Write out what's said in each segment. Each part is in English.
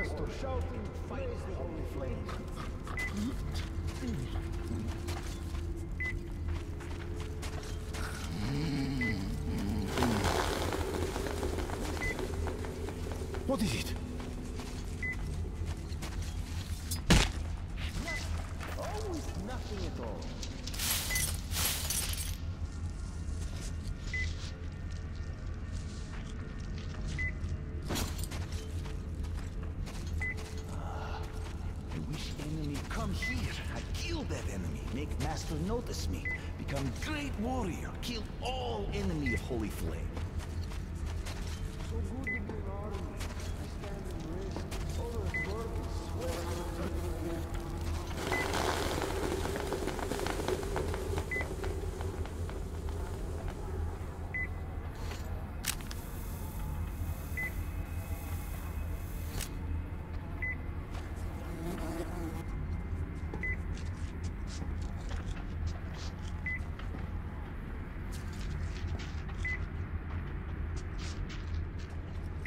master shouting, praise the holy flame. What is it? Oh, it's nothing at all. Come here, I kill that enemy, make Master notice me, become great warrior, kill all enemy of Holy Flame. So good to be an army. I stand and raise others' burdens, swear.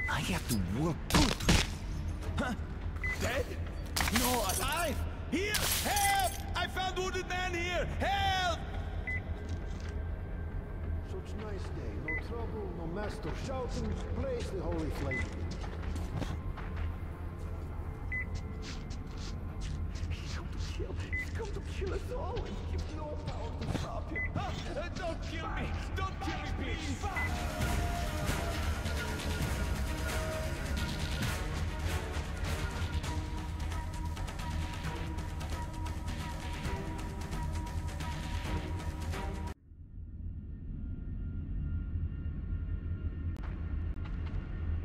I have to work good. Huh? Dead? No, alive! Here! Help! I found wounded man here! Help! Such nice day, no trouble, no master shouting, praise the holy flame. He's come to kill us all, and you have no power to stop him. Don't kill me! Don't kill me, please!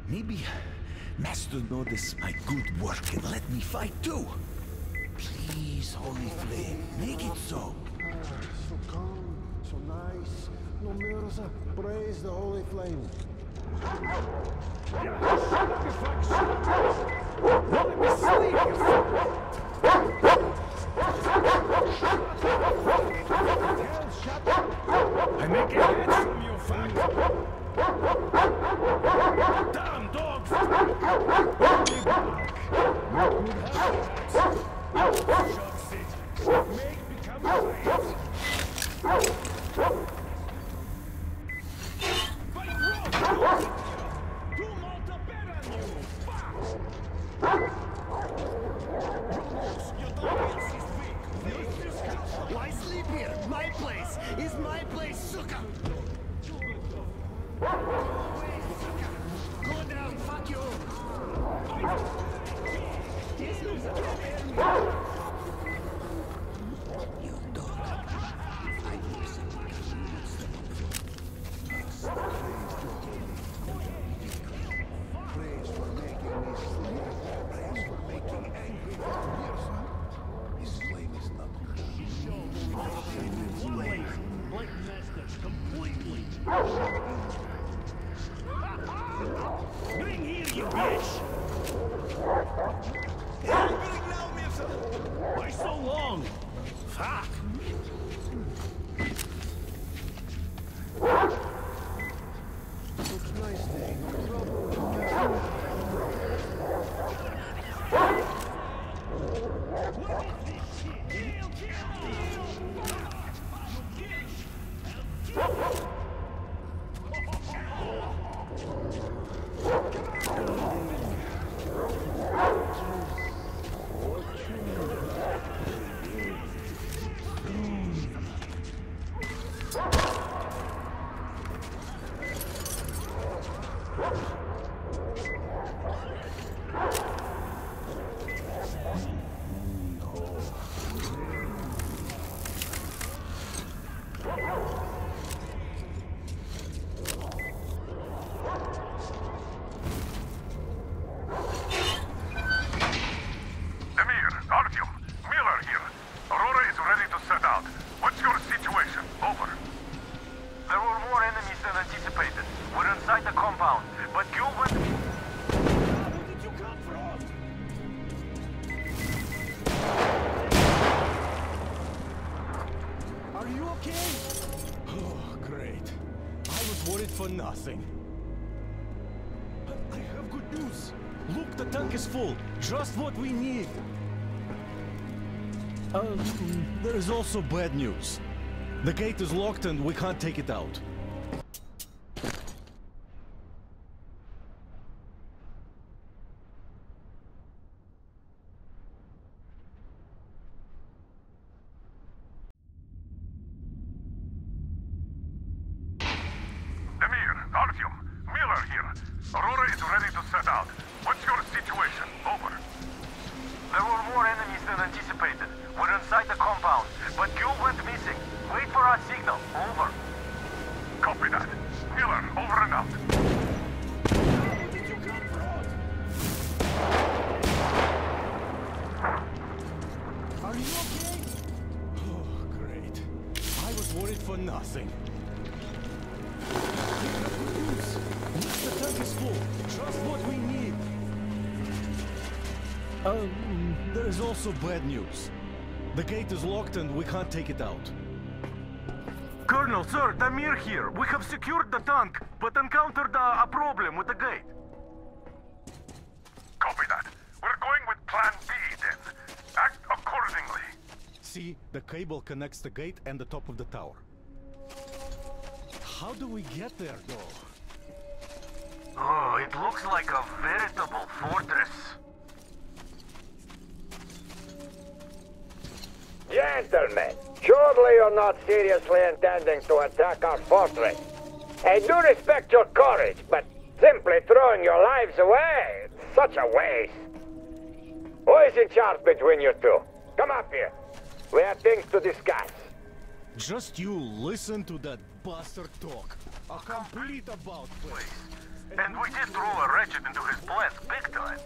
Maybe Master noticed my good work and let me fight too. Please, Holy Flame, make it so. So calm, so nice. No Mirza, praise the holy flame. Let me sleep, you I make a head from you, fuck! Damn dogs! Be back! What would happen? Make become quiet! Fight rock! Two Malta better than you! Fuck! You don't insist me! Why sleep here? My place is my place, sucker! Go down, fuck you! You dog. I listen because you not step up for. Praise for making me sleep. Praise for making angry. His flame is not Like Master, completely. Bring here, you bitch! Bring now, Mirza! Why so long? Fuck! such nice day. No trouble, no What is this shit? Kill! For nothing. I have good news. Look, the tank tank is full. Just what we need. There is also bad news. The gate is locked and we can't take it out. Nothing. The tank is full. Just what we need. There is also bad news. The gate is locked and we can't take it out. Colonel, sir, Damir here. We have secured the tank, but encountered a problem with the gate. Copy that. We're going with Plan B then. Act accordingly. See, the cable connects the gate and the top of the tower. How do we get there, though? Oh, it looks like a veritable fortress. Gentlemen, surely you're not seriously intending to attack our fortress. I do respect your courage, but simply throwing your lives away, it's such a waste. Who is in charge between you two? Come up here. We have things to discuss. Just you listen to that bastard talk. A complete about place. And we did throw a wretched into his plans big time.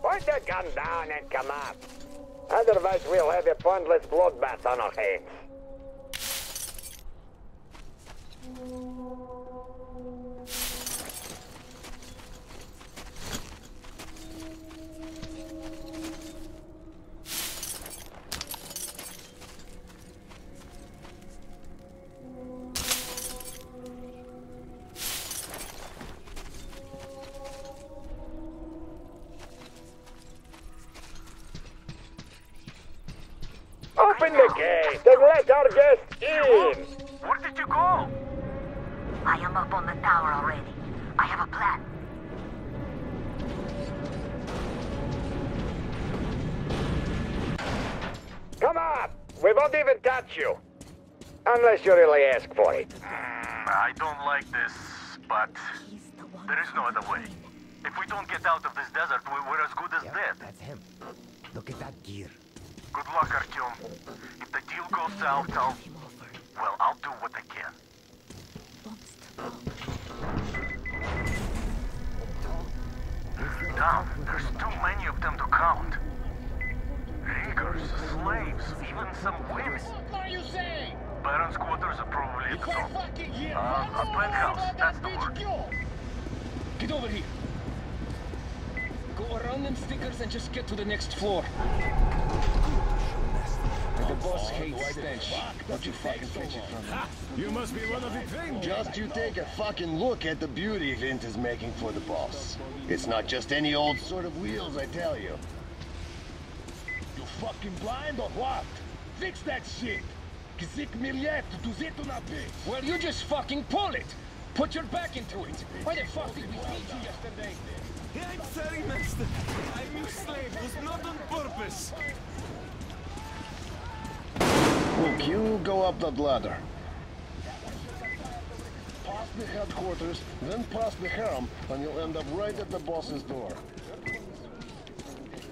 Point that gun down and come up. Otherwise we'll have a pointless bloodbath on our hands. Open the gate and let our guests in! Where did you go? I am up on the tower already. I have a plan. Come on! We won't even touch you. Unless you really ask for it. I don't like this, but there is no other way. If we don't get out of this desert, we're as good as dead. That's him. Look at that gear. Good luck, Artyom. If the deal goes south, I'll do what I can. Damn, there's too many of them to count. Riggers, slaves, even some women. What are you saying? Baron's quarters are probably at If the I top. fucking hear A penthouse, that's the word. Get over here. Go around them stickers and just get to the next floor. The boss hates stench. Don't you fucking fetch it from him. You must be one of the things. Just you take a fucking look at the beauty Vint is making for the boss. It's not just any old sort of wheels, I tell you. You fucking blind or what? Fix that shit. Well, you just fucking pull it. Put your back into it. Why the fuck did we meet you yesterday? I'm sorry, master. I'm your slave. It was not on purpose. Look, you go up that ladder. Past the headquarters, then past the harem, and you'll end up right at the boss's door.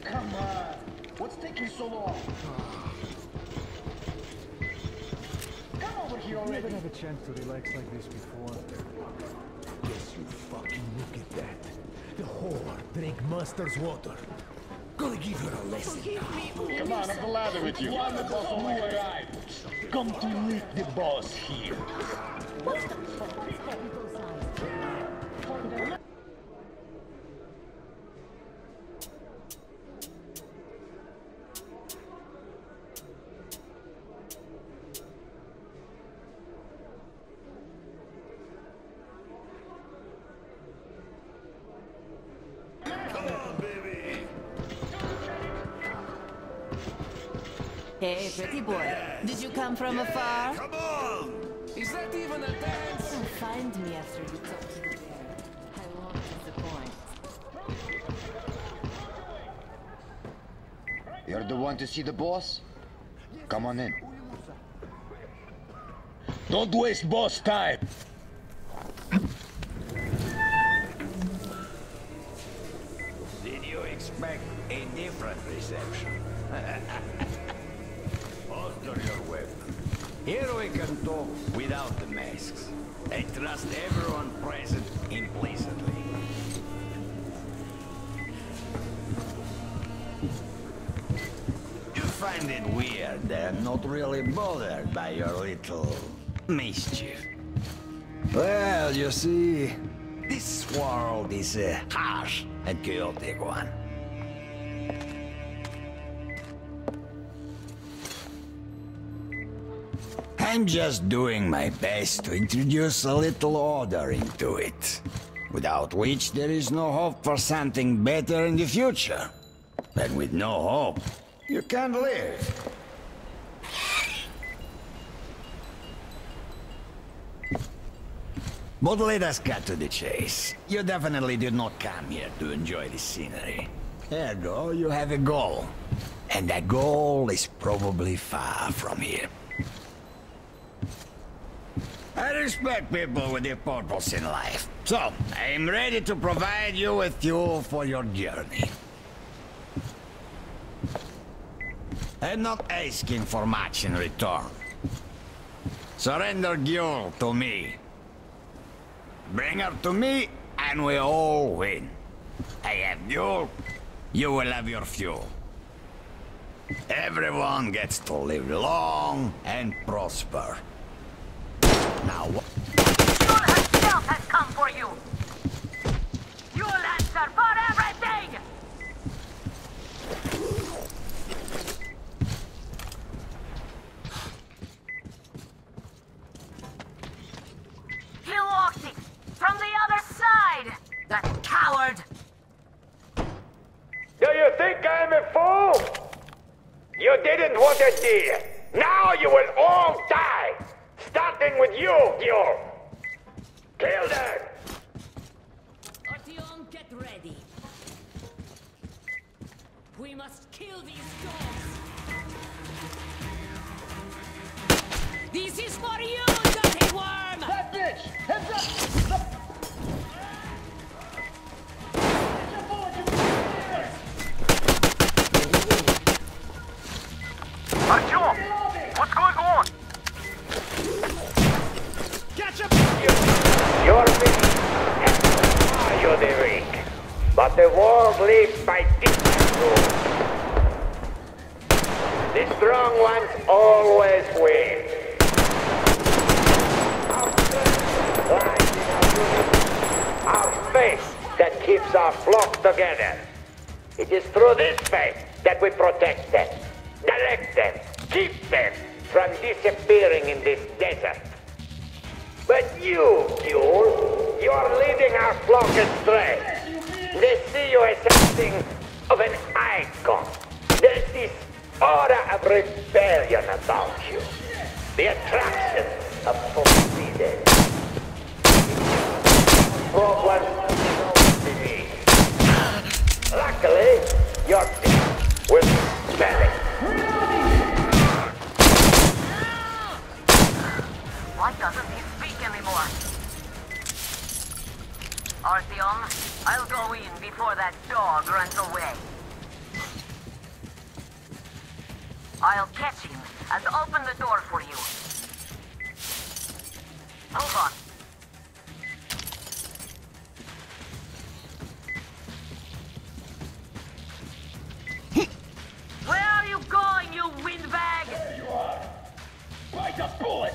Come on! What's taking so long? Come over here already! Never had a chance to relax like this before. Yes, you fucking look at that. The whore drank master's water. Gonna give her a lesson. Come on, up the ladder with you. I'm the boss on my way. Come to meet the boss here. Come on, baby. Hey, pretty boy. Did you come from afar? Come on! Is that even a dance? Don't find me after you talk to the bear. I won't disappoint. You're the one to see the boss? Come on in. Don't waste boss time. Did you expect a different reception? Holster your weapon. Here we can talk without the masks. I trust everyone present implicitly. You find it weird that I'm not really bothered by your little mischief. Well, you see, this world is a harsh and chaotic one. I'm just doing my best to introduce a little order into it, without which there is no hope for something better in the future. And with no hope, you can't live. But let us cut to the chase. You definitely did not come here to enjoy the scenery. Ergo, you have a goal. And that goal is probably far from here. I respect people with their purpose in life. So, I'm ready to provide you with fuel for your journey. I'm not asking for much in return. Surrender Gül to me. Bring her to me, and we all win. I have Gül, you will have your fuel. Everyone gets to live long and prosper. Now what? Gül herself has come for you! You'll answer for everything! He walked it! From the other side! That coward! Do you think I'm a fool? You didn't want a deal. Now you will all die! Starting with you, Gül! Kill them! Artyom, get ready. We must kill these dogs. This is for you, dirty worm! That bitch! Heads up! Artyom! What's going on? Catch up! You're weak. And you're the weak. But the world lives by different rules. The strong ones always win. Our strength lies in our unity. Our faith that keeps our flock together. It is through this faith that we protect them, direct them, keep them from disappearing in this desert. But you, Gül, you are leading our flock astray. They see you as something of an icon. There's this aura of rebellion about you. The attraction of forbidden. Problems don't believe. Luckily, your death will be spelling. Why doesn't he speak anymore? Artyom, I'll go in before that dog runs away. I'll catch him and open the door for you. Move on. Where are you going, you windbag? There you are! Bite a bullet!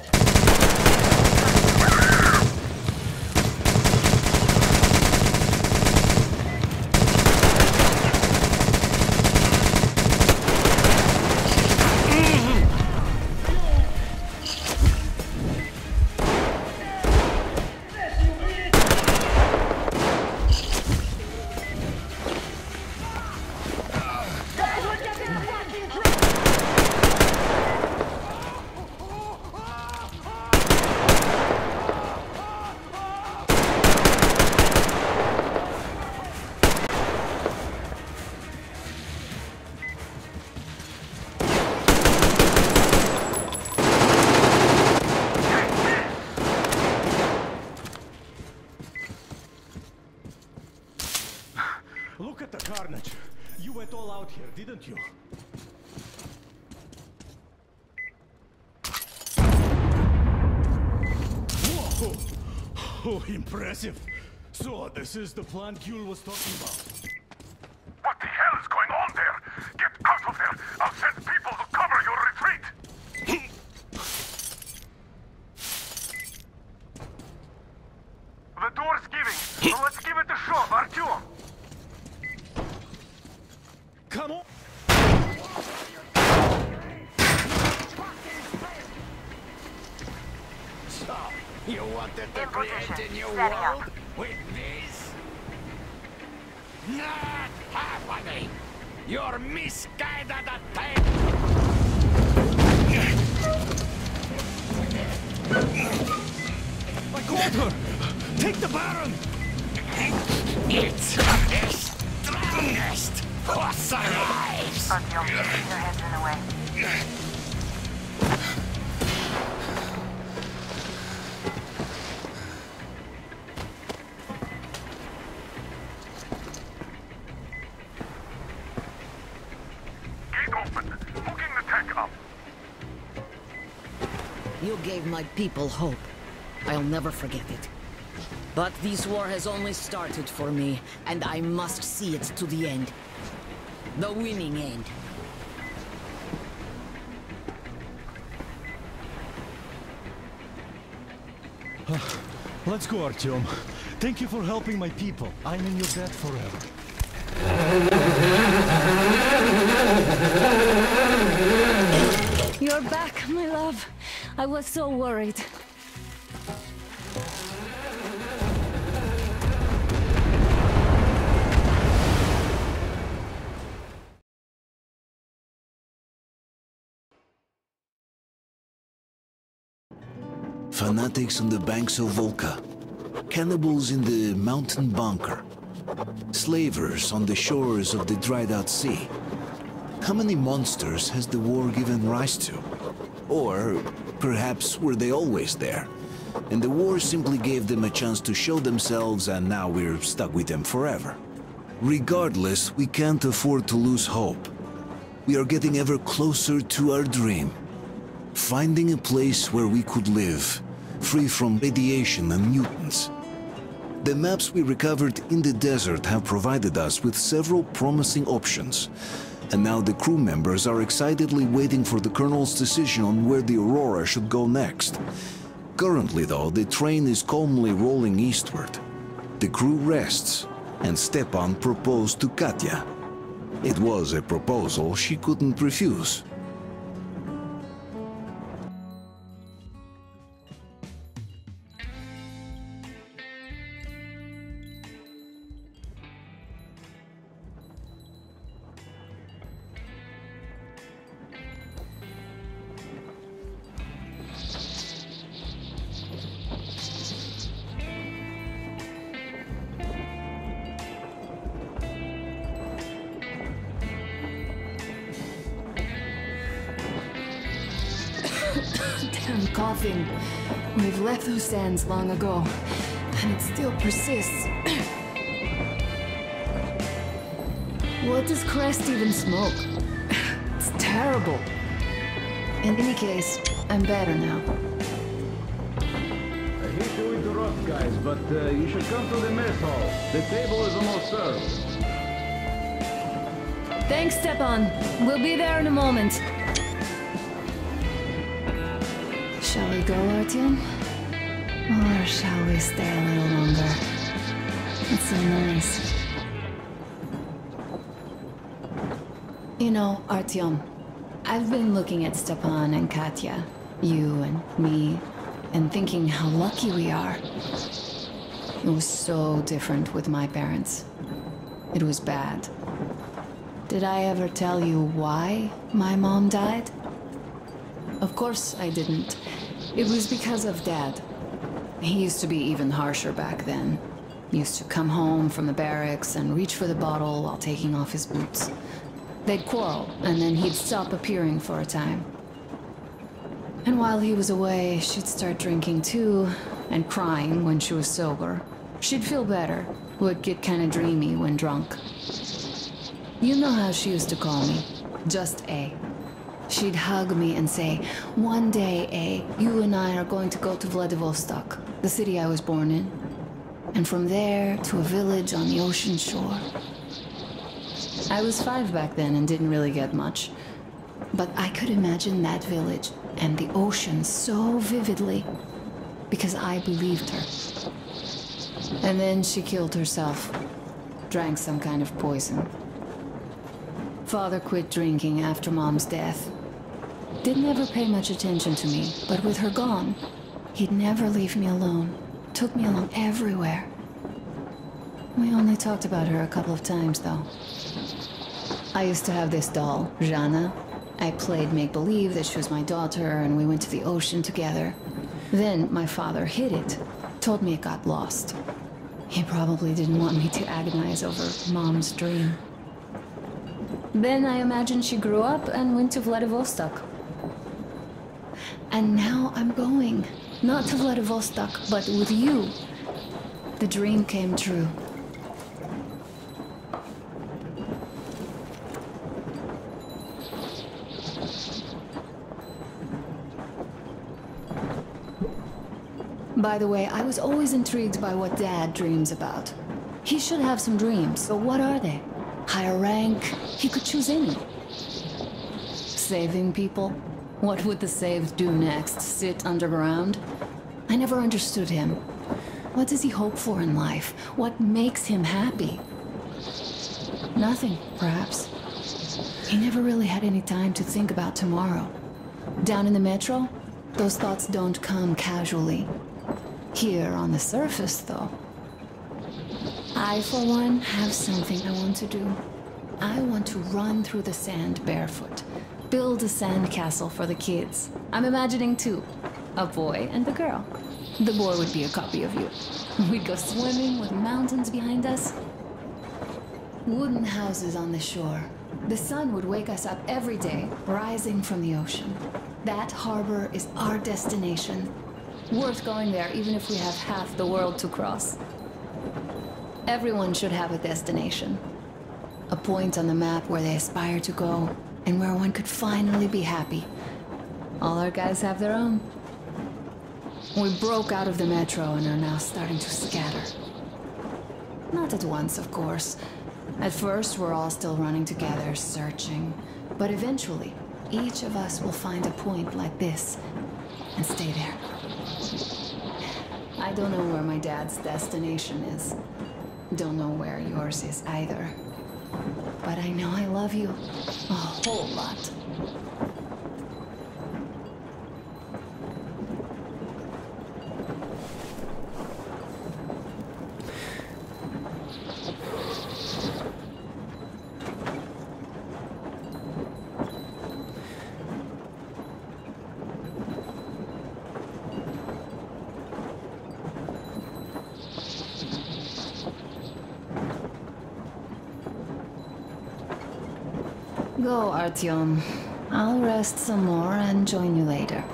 carnage. You went all out here, didn't you? Whoa! Oh, impressive. So, this is the plant Yule was talking about. What the hell is going on there? Get out of there! I'll send people to cover your retreat! The door's giving, so let's give it a shot, Artyom! Come on! So, you wanted to In create position. a new Setting up. world with this? Not happening! You're misguided attempt! I called her! Take the Baron! It's the strongest who survives! Artyom, your head's in the way. Gate open! Hooking the tank up! You gave my people hope. I'll never forget it. But this war has only started for me, and I must see it to the end. The winning end. Let's go, Artyom. Thank you for helping my people. I'm in your debt forever. You're back, my love. I was so worried. Fanatics on the banks of Volga, cannibals in the mountain bunker, slavers on the shores of the dried-out sea. How many monsters has the war given rise to? Or perhaps were they always there, and the war simply gave them a chance to show themselves and now we're stuck with them forever? Regardless, we can't afford to lose hope. We are getting ever closer to our dream. Finding a place where we could live, free from radiation and mutants. The maps we recovered in the desert have provided us with several promising options, and now the crew members are excitedly waiting for the Colonel's decision on where the Aurora should go next. Currently, though, the train is calmly rolling eastward. The crew rests, and Stepan proposed to Katya. It was a proposal she couldn't refuse. Damn coughing. We've left those sands long ago, and it still persists. What does Crest even smoke? It's terrible. In any case, I'm better now. I hate to interrupt, guys, but you should come to the mess hall. The table is almost served. Thanks, Stepan. We'll be there in a moment. Shall we go, Artyom? Or shall we stay a little longer? It's so nice. You know, Artyom, I've been looking at Stepan and Katya, you and me, and thinking how lucky we are. It was so different with my parents. It was bad. Did I ever tell you why my mom died? Of course I didn't. It was because of Dad. He used to be even harsher back then. He used to come home from the barracks and reach for the bottle while taking off his boots. They'd quarrel, and then he'd stop appearing for a time. And while he was away, she'd start drinking too, and crying when she was sober. She'd feel better, would get kinda dreamy when drunk. You know how she used to call me. Just A. She'd hug me and say, "One day, A, you and I are going to go to Vladivostok, the city I was born in. And from there to a village on the ocean shore." I was 5 back then and didn't really get much. But I could imagine that village and the ocean so vividly because I believed her. And then she killed herself. Drank some kind of poison. Father quit drinking after Mom's death. Didn't ever pay much attention to me, but with her gone, he'd never leave me alone. Took me along everywhere. We only talked about her a couple of times, though. I used to have this doll, Jana. I played make-believe that she was my daughter, and we went to the ocean together. Then my father hid it, told me it got lost. He probably didn't want me to agonize over Mom's dream. Then I imagined she grew up and went to Vladivostok. And now I'm going. Not to Vladivostok, but with you. The dream came true. By the way, I was always intrigued by what Dad dreams about. He should have some dreams, but what are they? Higher rank? He could choose any. Saving people? What would the saved do next? Sit underground? I never understood him. What does he hope for in life? What makes him happy? Nothing, perhaps. He never really had any time to think about tomorrow. Down in the metro, those thoughts don't come casually. Here on the surface, though. I, for one, have something I want to do. I want to run through the sand barefoot. Build a sand castle for the kids. I'm imagining two. A boy and a girl. The boy would be a copy of you. We'd go swimming with mountains behind us. Wooden houses on the shore. The sun would wake us up every day, rising from the ocean. That harbor is our destination. Worth going there, even if we have half the world to cross. Everyone should have a destination. A point on the map where they aspire to go, and where one could finally be happy. All our guys have their own. We broke out of the metro and are now starting to scatter. Not at once, of course. At first, we're all still running together, searching. But eventually, each of us will find a point like this, and stay there. I don't know where my dad's destination is. Don't know where yours is either. But I know I love you a whole lot. Go, Artyom. I'll rest some more and join you later.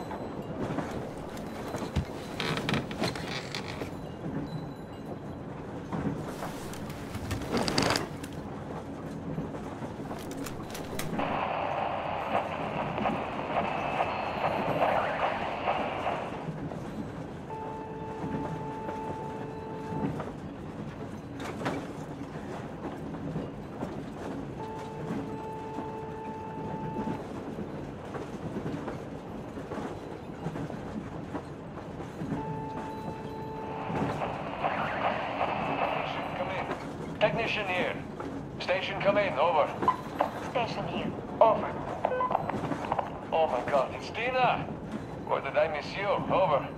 Technician here. Station come in, over. Station here, over. Oh my god, it's Dina! Or did I miss you? Over.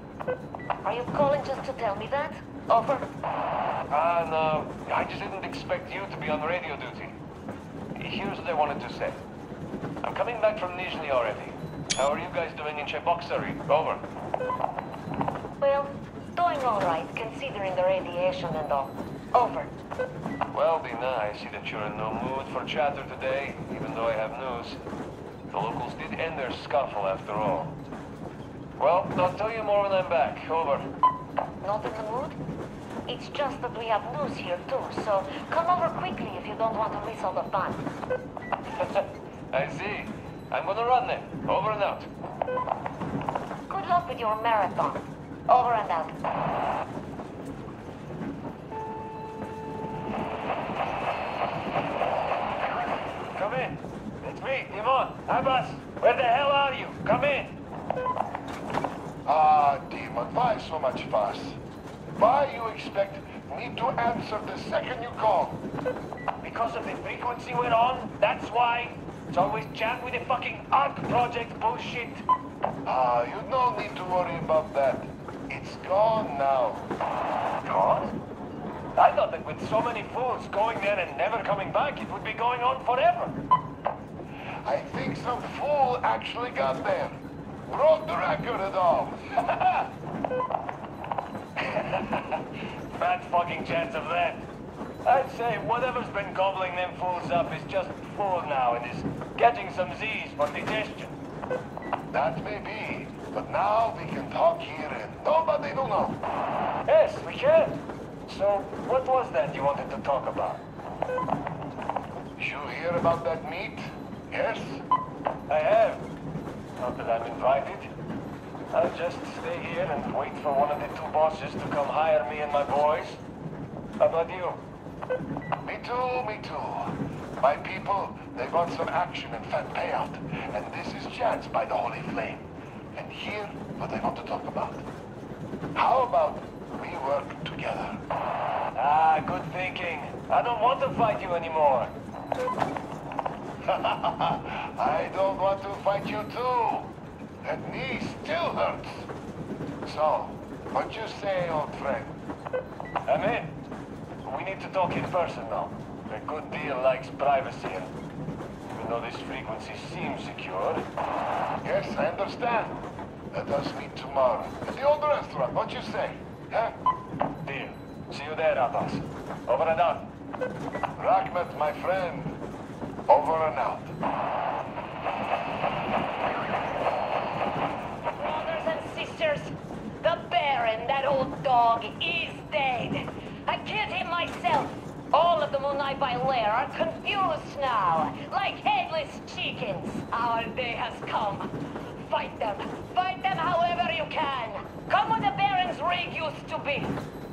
Are you calling just to tell me that? Over. No. I just didn't expect you to be on radio duty. Here's what I wanted to say. I'm coming back from Nizhny already. How are you guys doing in Cheboksary? Over. Well, doing all right, considering the radiation and all. Over. Well, Dina, I see that you're in no mood for chatter today, even though I have news. The locals did end their scuffle after all. Well, I'll tell you more when I'm back. Over. Not in the mood? It's just that we have news here too, so come over quickly if you don't want to miss all the fun. I see. I'm gonna run then. Over and out. Good luck with your marathon. Over and out. Come in. It's me, Timon. Abbas. Where the hell are you? Come in. Ah, Demon, why so much fuss? Why you expect me to answer the second you call? Because of the frequency we're on? That's why? It's always jammed with the fucking ARC project bullshit. Ah, you no need to worry about that. It's gone now. Gone? I thought that with so many fools going there and never coming back, it would be going on forever. I think some fool actually got there. Broke the record and all. Bad fucking chance of that. I'd say whatever's been gobbling them fools up is just full now and is getting some Z's for digestion. That may be, but now we can talk here and nobody will know. Yes, we can. So, what was that you wanted to talk about? You hear about that meet? Yes? I have. Not that I'm invited. I'll just stay here and wait for one of the two bosses to come hire me and my boys. How about you? Me too, me too. My people, they want some action and fat payout. And this is chance by the Holy Flame. And here, what I want to talk about. How about we work together? Ah, good thinking. I don't want to fight you anymore. I don't want to fight you too. That knee still hurts. So, what you say, old friend? I'm in. We need to talk in person now. A good deal likes privacy, and even though this frequency seems secure... Yes, I understand. Let us meet tomorrow at the old restaurant. What you say? Huh? Deal. See you there, Abbas. Over and out. Rachmat, my friend. Over and out. Brothers and sisters, the Baron, that old dog, is dead. I killed him myself. All of the Munai by Lair are confused now, like headless chickens. Our day has come. Fight them however you can. Come where the Baron's rig used to be.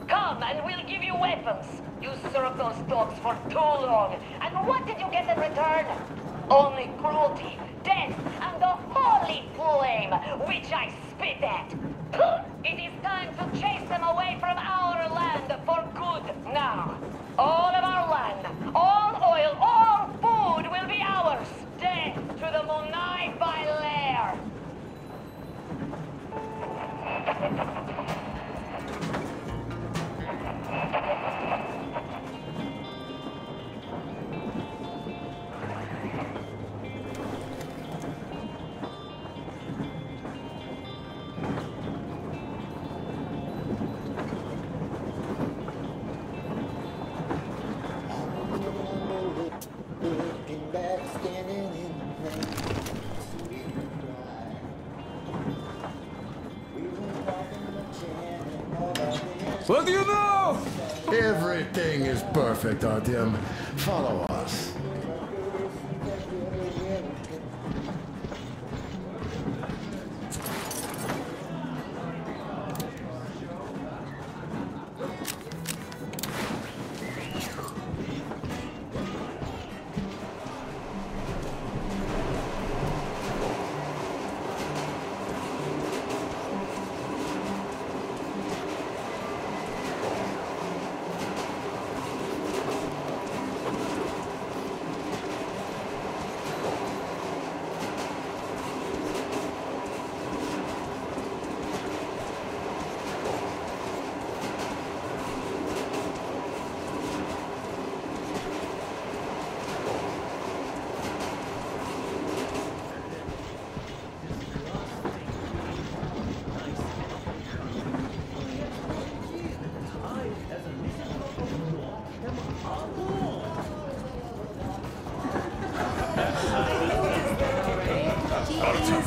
Come and we'll give you weapons. You served those dogs for too long. And what did you get in return? Only cruelty, death, and the holy flame, which I spit at. It is time to chase them away from our land for good now. All of our land, all oil, all food will be ours. Death to the Munai by Lair. What do you know? Everything is perfect, Artyom. Follow us.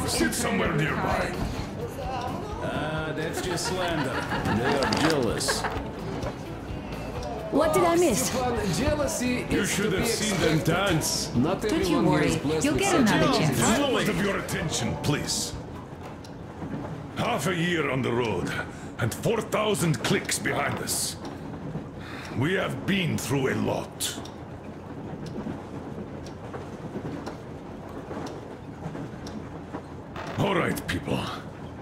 Sit somewhere nearby. That's just slander. They are jealous. What did I miss? Jealousy you should have seen them dance. Not Don't you worry. You'll get another chance. A moment of your attention, please. Half a year on the road, and 4,000 clicks behind us. We have been through a lot. All right, people.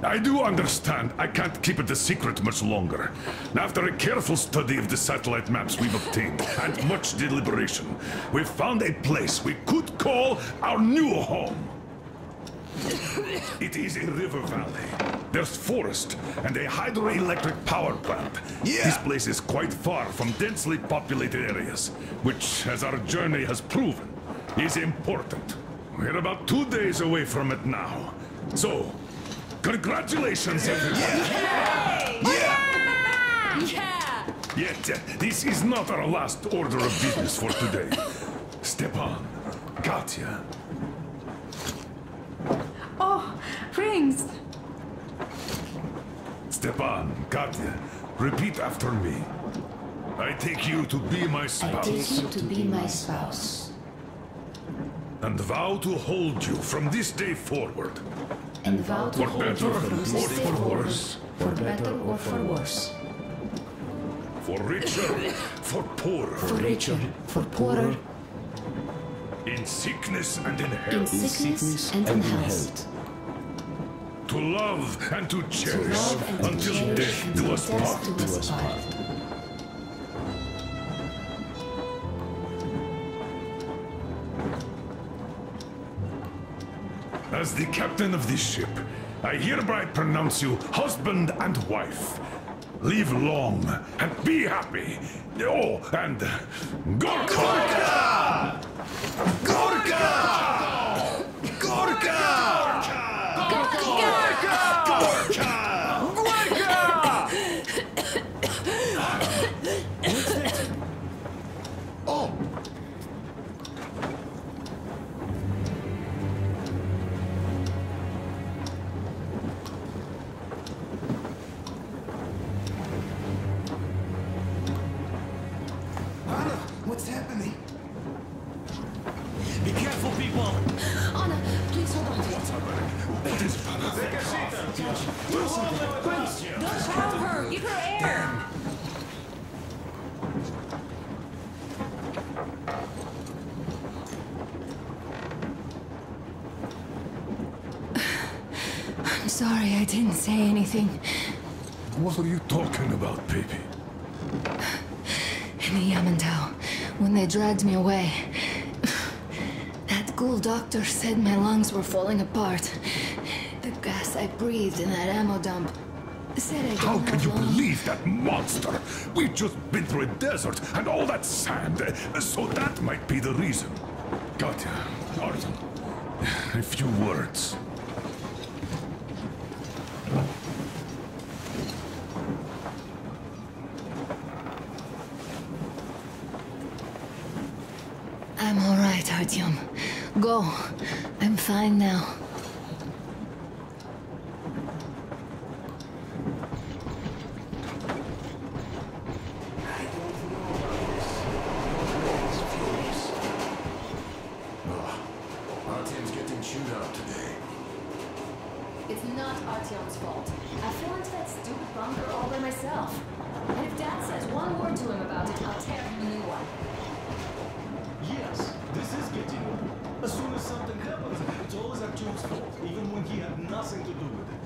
I do understand I can't keep it a secret much longer. After a careful study of the satellite maps we've obtained, and much deliberation, we've found a place we could call our new home. It is a river valley. There's forest and a hydroelectric power plant. Yeah. This place is quite far from densely populated areas, which, as our journey has proven, is important. We're about 2 days away from it now. So, congratulations, everyone! Yet, this is not our last order of business for today. Stepan, Katya. Oh, rings! Stepan, Katya, repeat after me. I take you to be my spouse. I take you to be my spouse. And vow to hold you from this day forward. And vow to hold you from this day forward. For better or for worse. For richer, for poorer. For richer, for poorer. In sickness and in health. In sickness and in health. To love and to cherish until death do us part. As the captain of this ship, I hereby pronounce you husband and wife. Live long and be happy. Oh, and Gorka! Gorka! Gorka! Gorka! Oh! Anna, what's happening? Be careful, people! Anna, please hold on. What is it, Anna? Don't harm her! Give her air! I'm sorry I didn't say anything. What are you talking about, baby? In the Yamantau, when they dragged me away, that ghoul doctor said my lungs were falling apart. The gas I breathed in that ammo dump said I How don't can have you long. believe that monster? We've just been through a desert and all that sand, so that might be the reason. Katya, Artem, a few words. I'm all right, Artyom. Go. I'm fine now. Artyom's getting chewed out today. It's not Artyom's fault. I fell into that stupid bunker all by myself. And if Dad says one word to him about it, I'll tear him a new one. Yes, this is getting old. As soon as something happens, it's always Artyom's fault, even when he had nothing to do with it.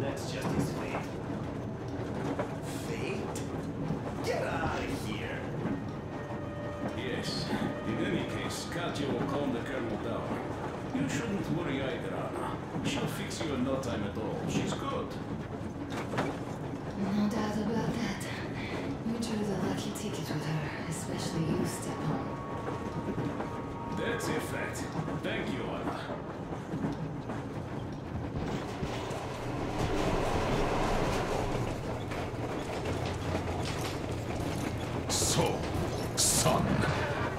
That's just his fate. Fate? Get out of here! Yes. In any case, Katya will calm the Colonel down. You shouldn't worry either, Anna. She'll fix you in no time at all. She's good. No doubt about that. You drew the lucky ticket with her, especially you, Stepan. That's a fact. Thank you, Anna. So, son,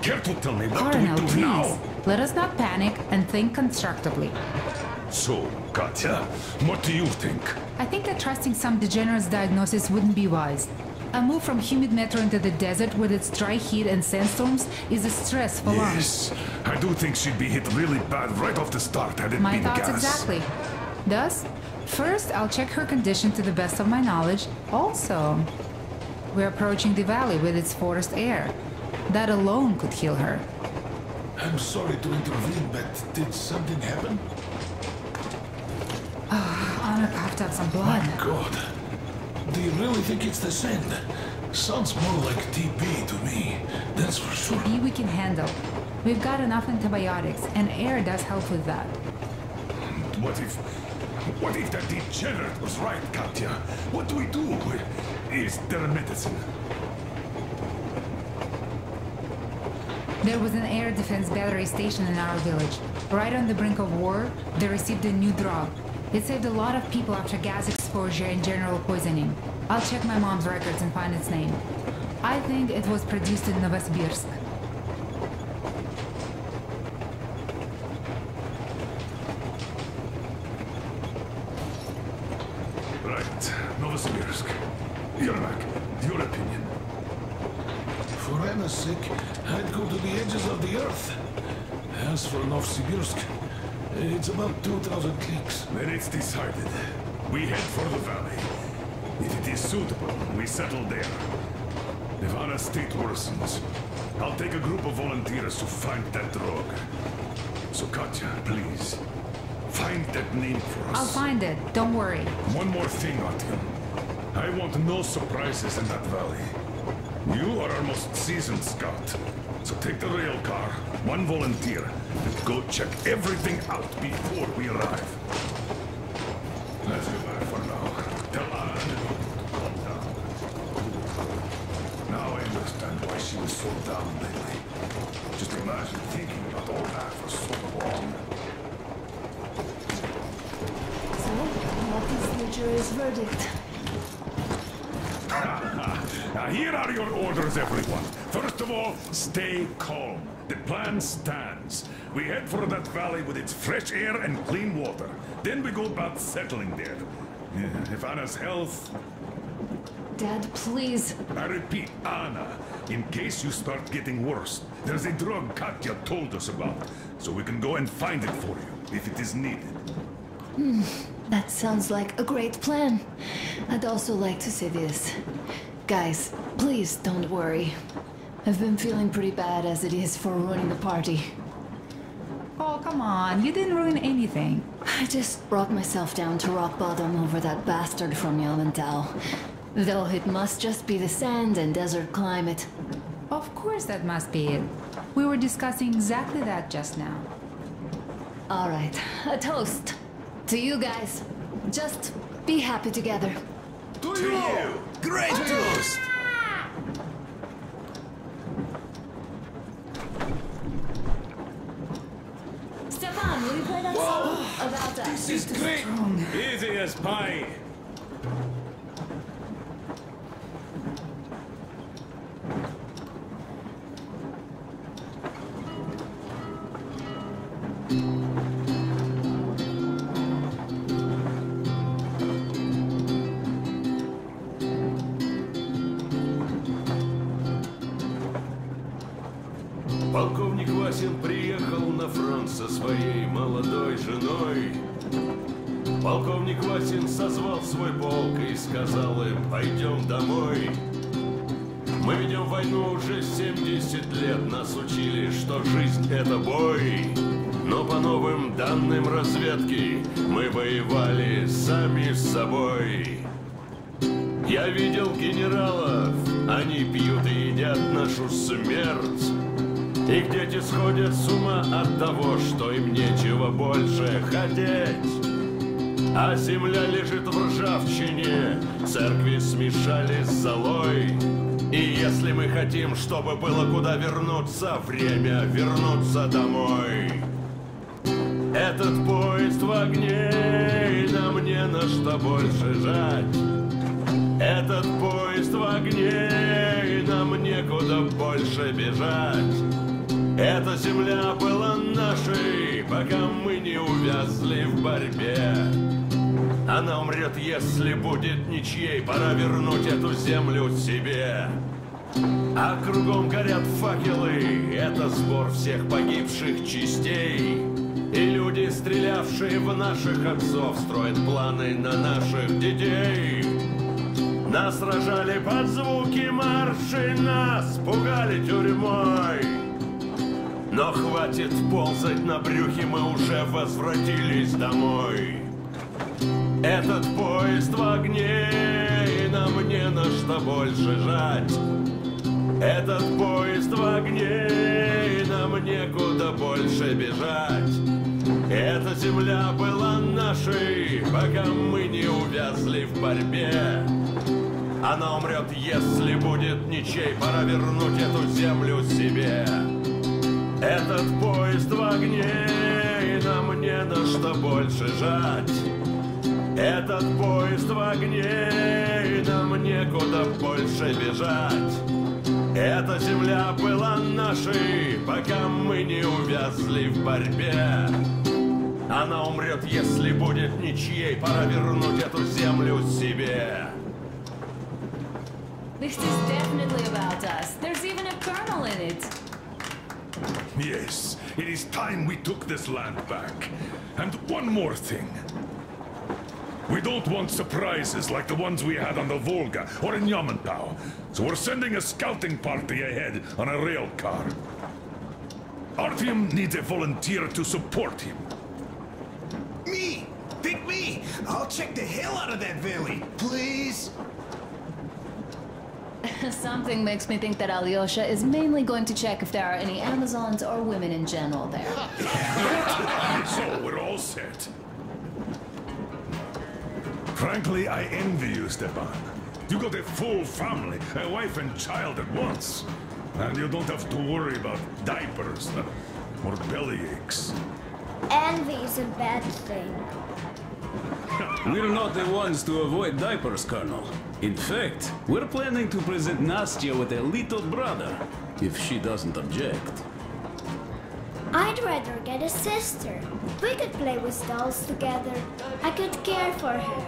care to tell me what Colonel, do we do please. now? Let us not panic and think constructively. So, Katya, what do you think? I think that trusting some degenerate's diagnosis wouldn't be wise. A move from humid metro into the desert with its dry heat and sandstorms is a stress for lungs. Yes, I do think she'd be hit really bad right off the start had it My been thoughts gas. exactly. Thus, first I'll check her condition to the best of my knowledge. Also, we're approaching the valley with its forest air. That alone could heal her. I'm sorry to intervene, but did something happen? Anna coughed up some blood. My God. Do you really think it's the sand? Sounds more like TB to me, that's for sure. TB we can handle. We've got enough antibiotics, and air does help with that. What if that degenerate was right, Katya? What do we do? Is there a medicine? There was an air defense battery station in our village. Right on the brink of war, they received a new drug. It saved a lot of people after gas exposure and general poisoning. I'll check my mom's records and find its name. I think it was produced in Novosibirsk. Right, Novosibirsk. Yermak, your opinion? For Anna's sake, I'd go to the edges of the earth. As for Novosibirsk, it's about 2,000 clicks. Then it's decided. We head for the valley. If it is suitable, we settle there. If Anna's state worsens, I'll take a group of volunteers to find that drug. So Katya, please, find that name for us. I'll find it, don't worry. One more thing, Artyom. I want no surprises in that valley. You are our most seasoned scout. So take the rail car, one volunteer, and go check everything out before we arrive. Let's go back for now. Tell Anna to calm down. Now I understand why she was so down lately. Just imagine thinking about all that for so long. So, what is the jury's verdict? Now here are your orders, everyone. First of all, stay calm. The plan stands. We head for that valley with its fresh air and clean water. Then we go about settling there. If Anna's health... Dad, please. I repeat, Anna, in case you start getting worse, there's a drug Katya told us about, so we can go and find it for you, if it is needed. That sounds like a great plan. I'd also like to say this. Guys, please don't worry. I've been feeling pretty bad as it is for ruining the party. Oh, come on, you didn't ruin anything. I just brought myself down to rock bottom over that bastard from Yelmental. Though it must just be the sand and desert climate. Of course that must be it. We were discussing exactly that just now. Alright, a toast. To you guys. Just be happy together. To you! Great toast! Stefan, will you play that song about that? This is great! Easy as pie. Полковник Васин приехал на фронт со своей молодой женой. Полковник Васин созвал свой полк и сказал им: пойдем домой. Мы ведем войну уже 70 лет, нас учили, что жизнь это бой. Но по новым данным разведки мы воевали сами с собой. Я видел генералов, они пьют и едят нашу смерть. Их дети сходят с ума от того, что им нечего больше хотеть. А земля лежит в ржавчине, церкви смешали с золой. И если мы хотим, чтобы было куда вернуться, время вернуться домой. Этот поезд в огне, и нам не на что больше жать. Этот поезд в огне, и нам некуда больше бежать. Эта земля была нашей, пока мы не увязли в борьбе. Она умрет, если будет ничьей. Пора вернуть эту землю себе. А кругом горят факелы. Это сбор всех погибших частей. И люди, стрелявшие в наших отцов, строят планы на наших детей. Нас сражали под звуки маршей, нас пугали тюрьмой. Но хватит ползать на брюхе, мы уже возвратились домой. Этот поезд в огне, и нам не на что больше жать. Этот поезд в огне, и нам некуда больше бежать. Эта земля была нашей, пока мы не увязли в борьбе. Она умрет, если будет ничей. Пора вернуть эту землю себе. Этот поезд в огне, и нам не на что больше жать. Этот поезд в огне, и нам некуда больше бежать. Эта земля была нашей, пока мы не увязли в борьбе. Она умрет, если будет ничьей. Пора вернуть эту землю себе. This is definitely about us. There's even a colonel in it. Yes, it is time we took this land back. And one more thing. We don't want surprises like the ones we had on the Volga or in Yamantau. So we're sending a scouting party ahead on a rail car. Artyom needs a volunteer to support him. Me! Pick me! I'll check the hell out of that valley, please! Something makes me think that Alyosha is mainly going to check if there are any Amazons or women in general there. So we're all set. Frankly, I envy you, Stepan. You got a full family, a wife and child at once. And you don't have to worry about diapers or belly aches. Envy is a bad thing. We're not the ones to avoid diapers, Colonel. In fact, we're planning to present Nastya with a little brother, if she doesn't object. I'd rather get a sister. We could play with dolls together. I could care for her.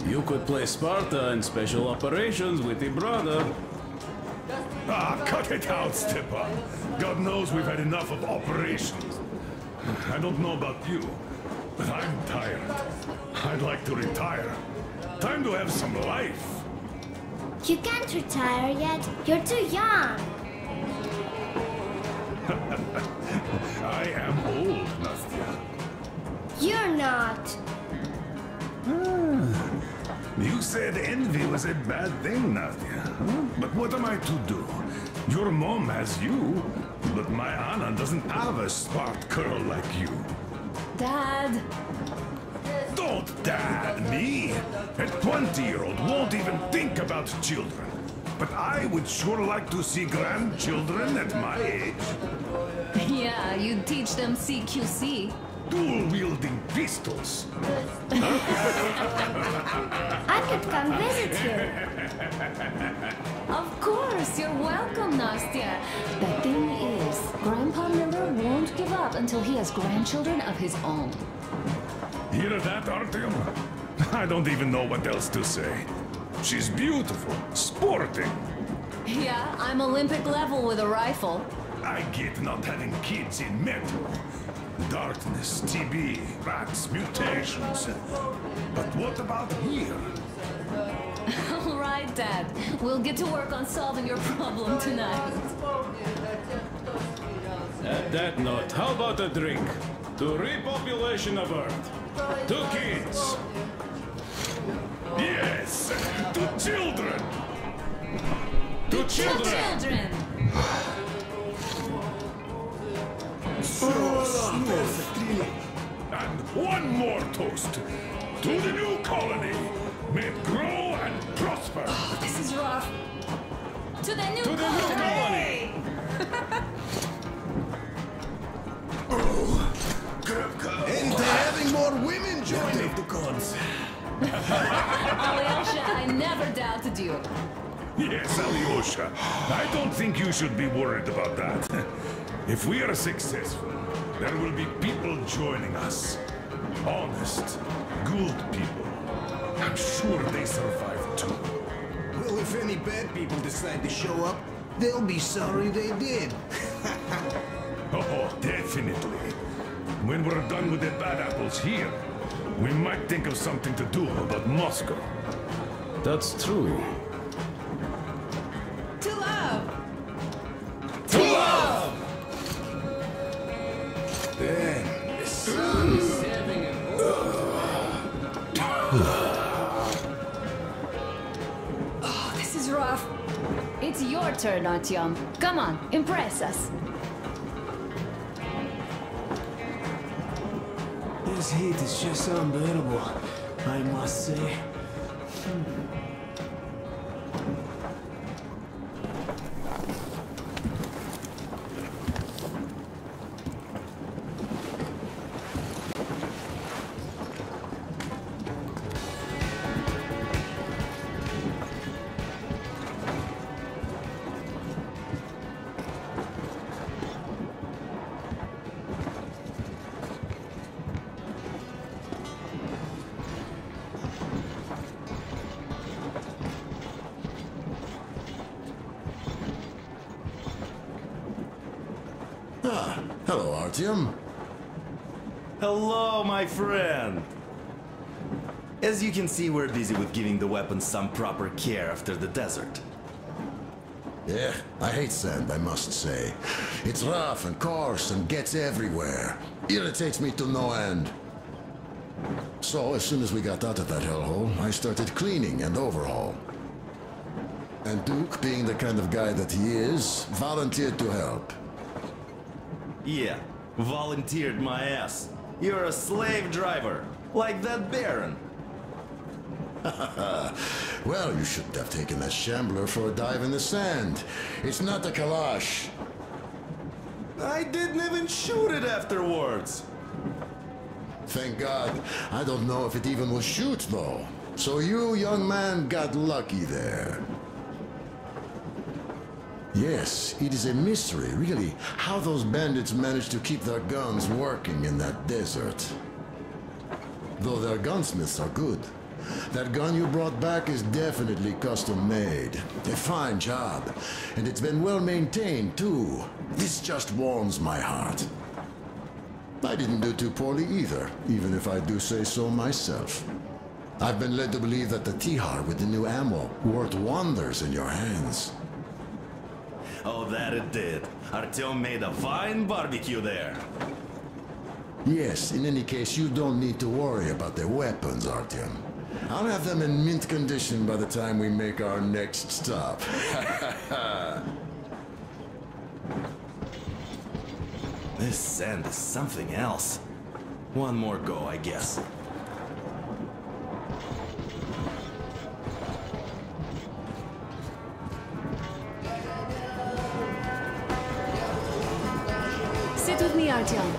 You could play Sparta and special operations with your brother. Ah, cut it out, Stepan. God knows we've had enough of operations. I don't know about you, but I'm tired. I'd like to retire. Time to have some life. You can't retire yet. You're too young. I am old, Nastya. You're not. You said envy was a bad thing, Nastya. But what am I to do? Your mom has you, but my Anna doesn't have a smart girl like you. Dad! Don't dad me! A 20-year-old won't even think about children. But I would sure like to see grandchildren at my age. Yeah, you'd teach them CQC. Dual-wielding pistols. I could come visit you. Of course, you're welcome, Nastya. The thing is, Grandpa Miller won't give up until he has grandchildren of his own. Hear that, Artyom? I don't even know what else to say. She's beautiful, sporting. Yeah, I'm Olympic level with a rifle. I get not having kids in Metro. Darkness, TB, rats, mutations. But what about here? All right, Dad. We'll get to work on solving your problem tonight. At that note, how about a drink? To repopulation of Earth. To kids. Yes, to children. To children. And one more toast. To the new colony. May it grow and prosper. Oh, this is rough. To the new colony. And they're having more women joining the cons. Alyosha, I never doubted you. Yes, Alyosha. I don't think you should be worried about that. If we are successful, there will be people joining us. Honest, good people. I'm sure they survived too. Well, if any bad people decide to show up, they'll be sorry they did. Oh, definitely. When we're done with the bad apples here, we might think of something to do about Moscow. That's true. To love! To love! Then, the sun is setting and Oh, this is rough. It's your turn, Artyom. Come on, impress us. This heat is just unbearable, I must say. Ah, hello, Artyom. Hello, my friend. As you can see, we're busy with giving the weapons some proper care after the desert. Yeah, I hate sand, I must say. It's rough and coarse and gets everywhere. Irritates me to no end. So, as soon as we got out of that hellhole, I started cleaning and overhaul. And Duke, being the kind of guy that he is, volunteered to help. Yeah, volunteered my ass. You're a slave driver, like that Baron. Well, you shouldn't have taken that shambler for a dive in the sand. It's not a Kalash. I didn't even shoot it afterwards. Thank God. I don't know if it even will shoot, though. So you, young man, got lucky there. Yes, it is a mystery, really, how those bandits managed to keep their guns working in that desert. Though their gunsmiths are good. That gun you brought back is definitely custom-made. A fine job. And it's been well maintained, too. This just warms my heart. I didn't do too poorly either, even if I do say so myself. I've been led to believe that the Tihar with the new ammo worked wonders in your hands. Oh, that it did. Artyom made a fine barbecue there. Yes, in any case, you don't need to worry about their weapons, Artyom. I'll have them in mint condition by the time we make our next stop. This sand is something else. One more go, I guess. Sit with me, Artyom.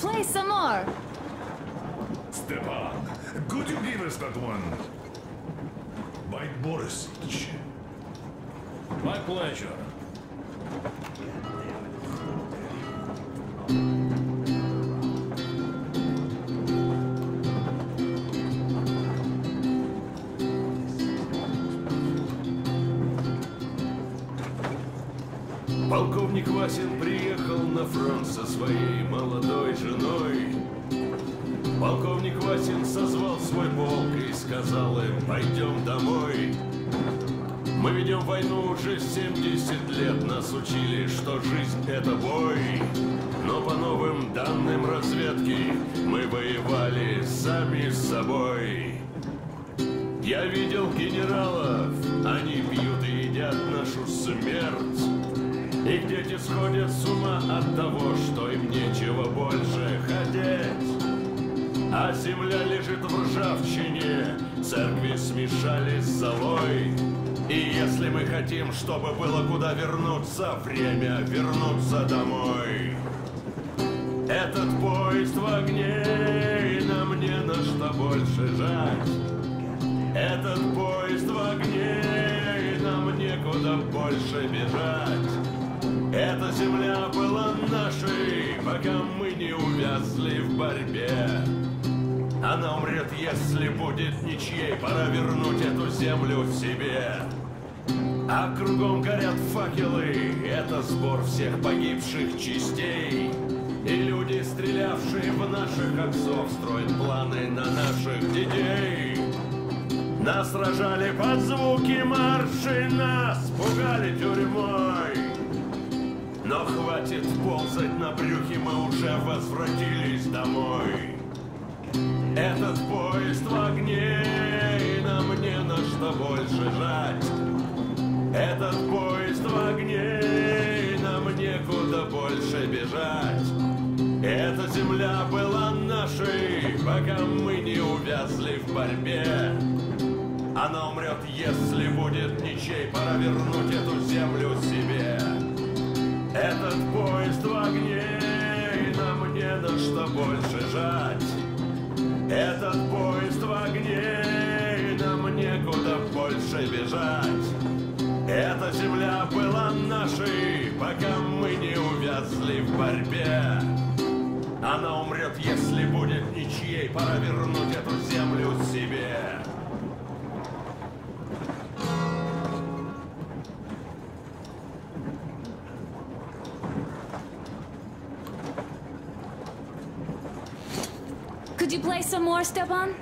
Play some more. Stepan, could you give us that one? By Borisich. My pleasure. Полковник Васин приехал на фронт со своей молодой женой. Полковник Васин созвал свой полк и сказал им: пойдем домой. Мы ведем войну уже 70 лет, нас учили, что жизнь это бой. Но по новым данным разведки мы воевали сами с собой. Я видел генералов, они пьют и едят нашу смерть. Их дети сходят с ума от того, что им нечего больше хотеть. А земля лежит в ржавчине, церкви смешали с золой. И если мы хотим, чтобы было куда вернуться, время вернуться домой. Этот поезд в огне, и нам не на что больше жать. Этот поезд в огне, и нам некуда больше бежать. Эта земля была нашей, пока мы не увязли в борьбе. Она умрет, если будет ничьей, пора вернуть эту землю себе. А кругом горят факелы, это сбор всех погибших частей. И люди, стрелявшие в наших отцов, строят планы на наших детей. Нас сражали под звуки маршей, нас пугали тюрьмой. Но хватит ползать на брюхе, мы уже возвратились домой. Этот поезд в огне, и нам не на что больше жать. Этот поезд в огне, и нам некуда больше бежать. Эта земля была нашей, пока мы не увязли в борьбе. Она умрет, если будет ничей, пора вернуть эту землю себе. Этот поезд в огне, и нам не на что больше жать. Этот поезд в огне, и нам некуда больше бежать. Эта земля была нашей, пока мы не увязли в борьбе. Она умрет, если будет ничьей, пора вернуть эту землю себе. Could you play some more, Stepan?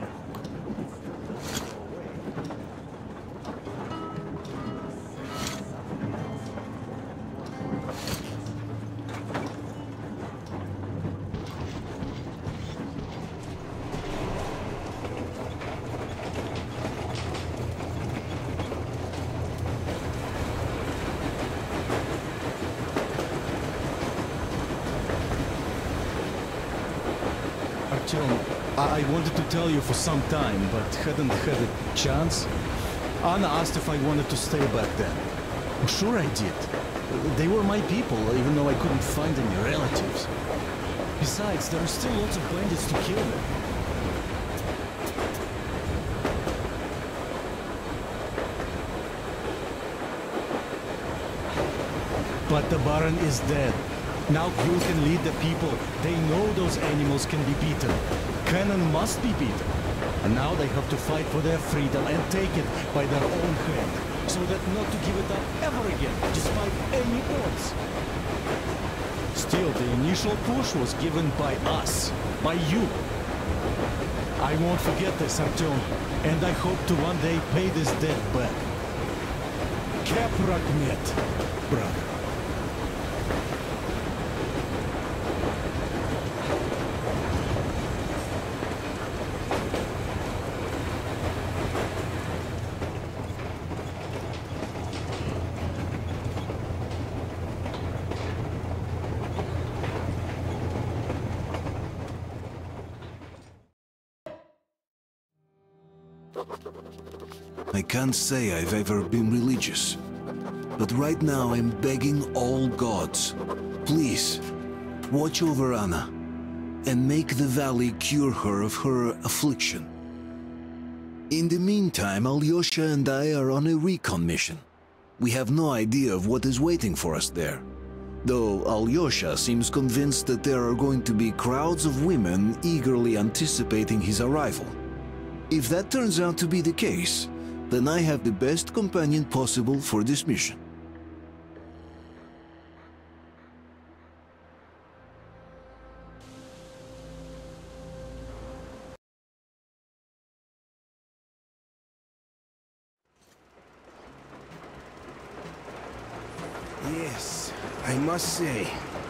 I wanted to tell you for some time, but hadn't had a chance. Anna asked if I wanted to stay back then. Sure I did. They were my people, even though I couldn't find any relatives. Besides, there are still lots of bandits to kill them. But the Baron is dead. Now you can lead the people. They know those animals can be beaten. Cannon must be beaten. And now they have to fight for their freedom and take it by their own hand. So that not to give it up ever again, despite any odds. Still, the initial push was given by us. By you. I won't forget this, Artyom. And I hope to one day pay this debt back. Kaprakmet, brother. I can't say I've ever been religious, but right now I'm begging all gods, please, watch over Anna. and make the valley cure her of her affliction. In the meantime, Alyosha and I are on a recon mission. We have no idea of what is waiting for us there, though Alyosha seems convinced that there are going to be crowds of women eagerly anticipating his arrival. If that turns out to be the case, then I have the best companion possible for this mission. Yes, I must say,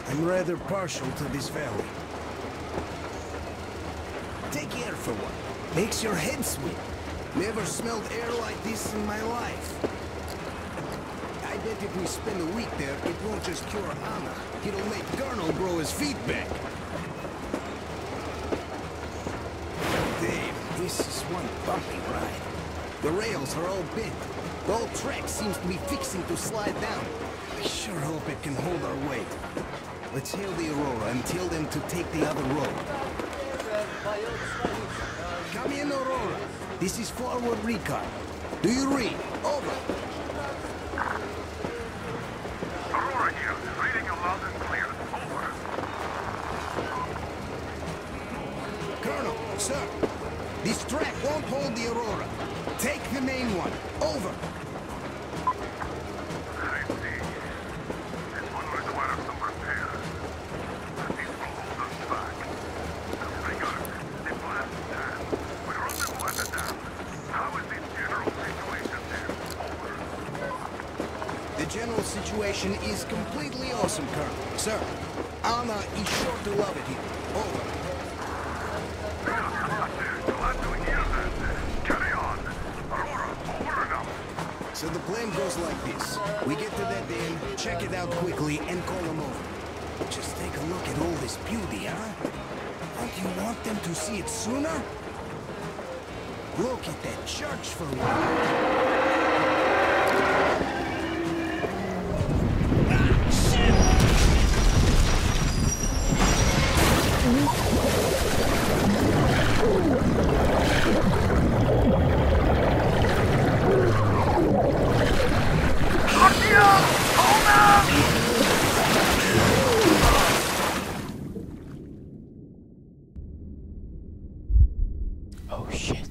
I'm rather partial to this valley. Take air for one. Makes your head swim. Never smelled air like this in my life. I bet if we spend a week there, it won't just cure Anna. It'll make Colonel grow his feet back. Damn, this is one bumpy ride. The rails are all bent. The whole track seems to be fixing to slide down. I sure hope it can hold our weight. Let's hail the Aurora and tell them to take the other road. Come in, Aurora. This is forward recon. Do you read? Over. Aurora here. Reading you loud and clear. Over. Colonel, sir. This track won't hold the Aurora. Take the main one. Over. Situation is completely awesome, Colonel. Sir, Anna is sure to love it here. Over. Glad to hear that. Carry on. Aurora, over now. So the plan goes like this. We get to that den, check it out quickly, and call them over. Just take a look at all this beauty, huh? Don't you want them to see it sooner? Look at that church for one. Oh shit.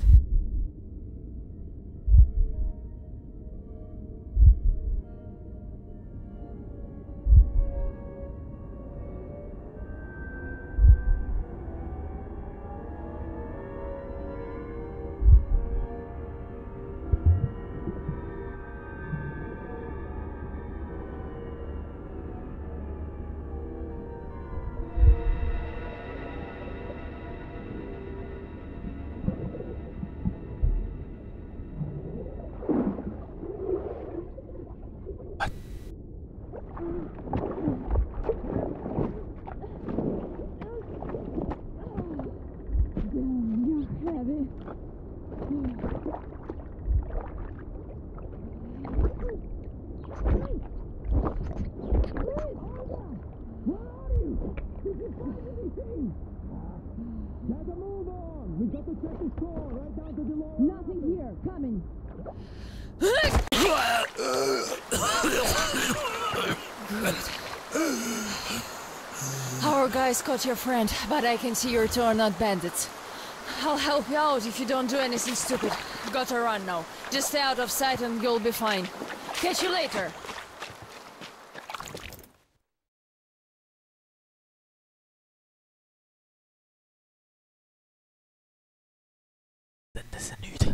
Nothing here. Coming. Our guys caught your friend, but I can see your two are not bandits. I'll help you out if you don't do anything stupid. Gotta run now. Just stay out of sight and you'll be fine. Catch you later. Dette ser ut.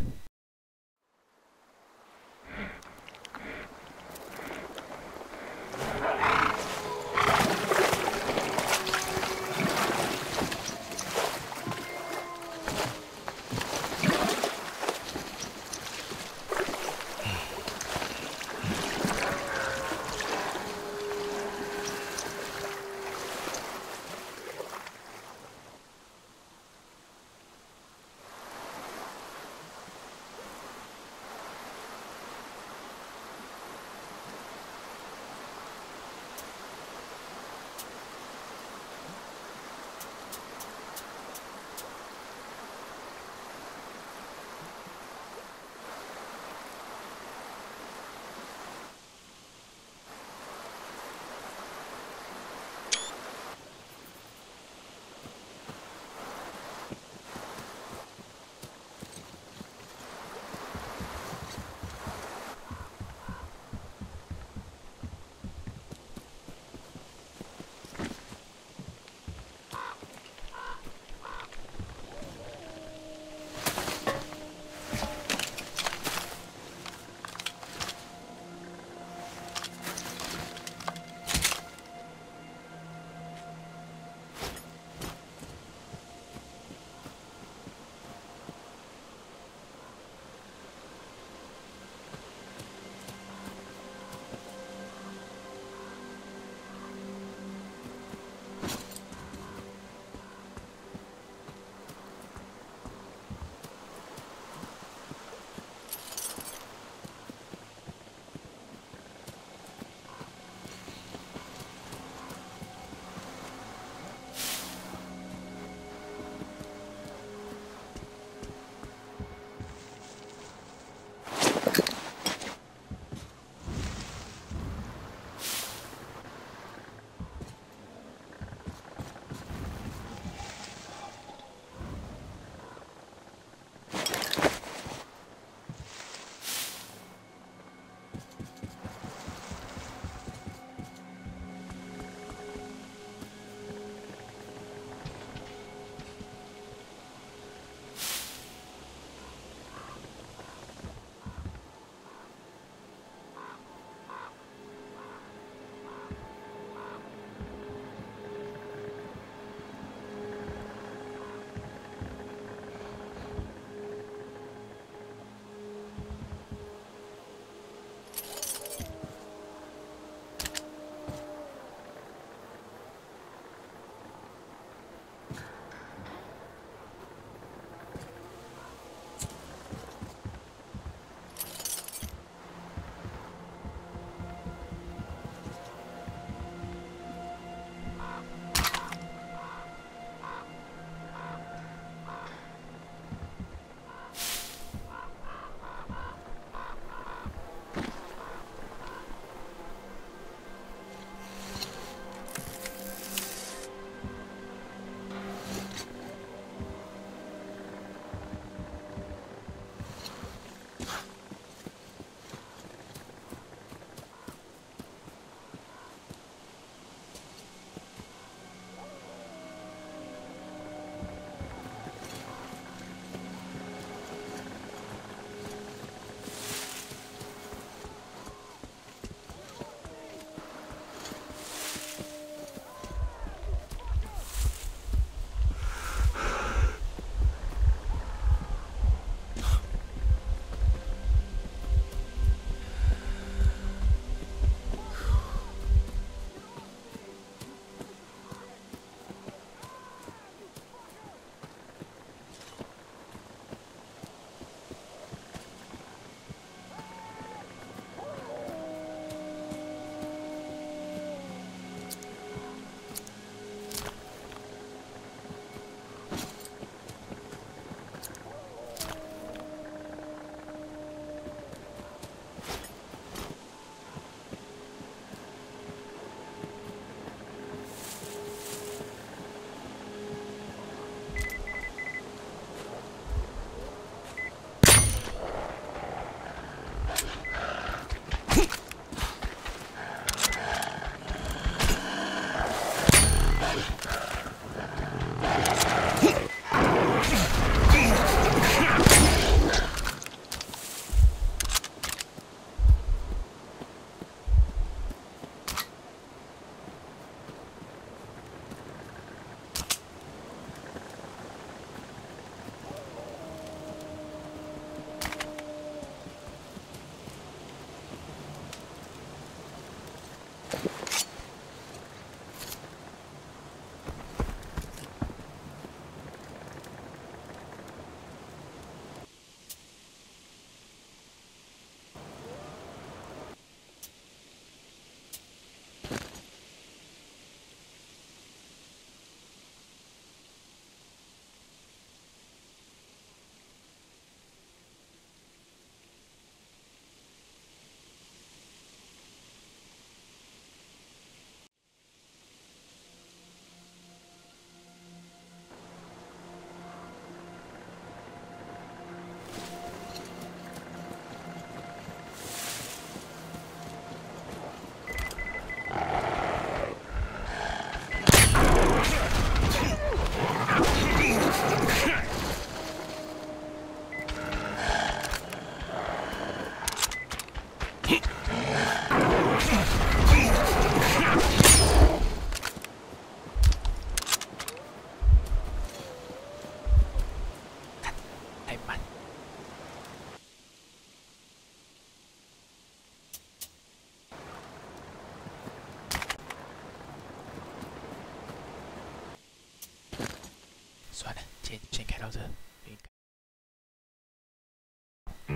算了，今天就先开到这，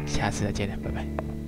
下次再见了，拜拜。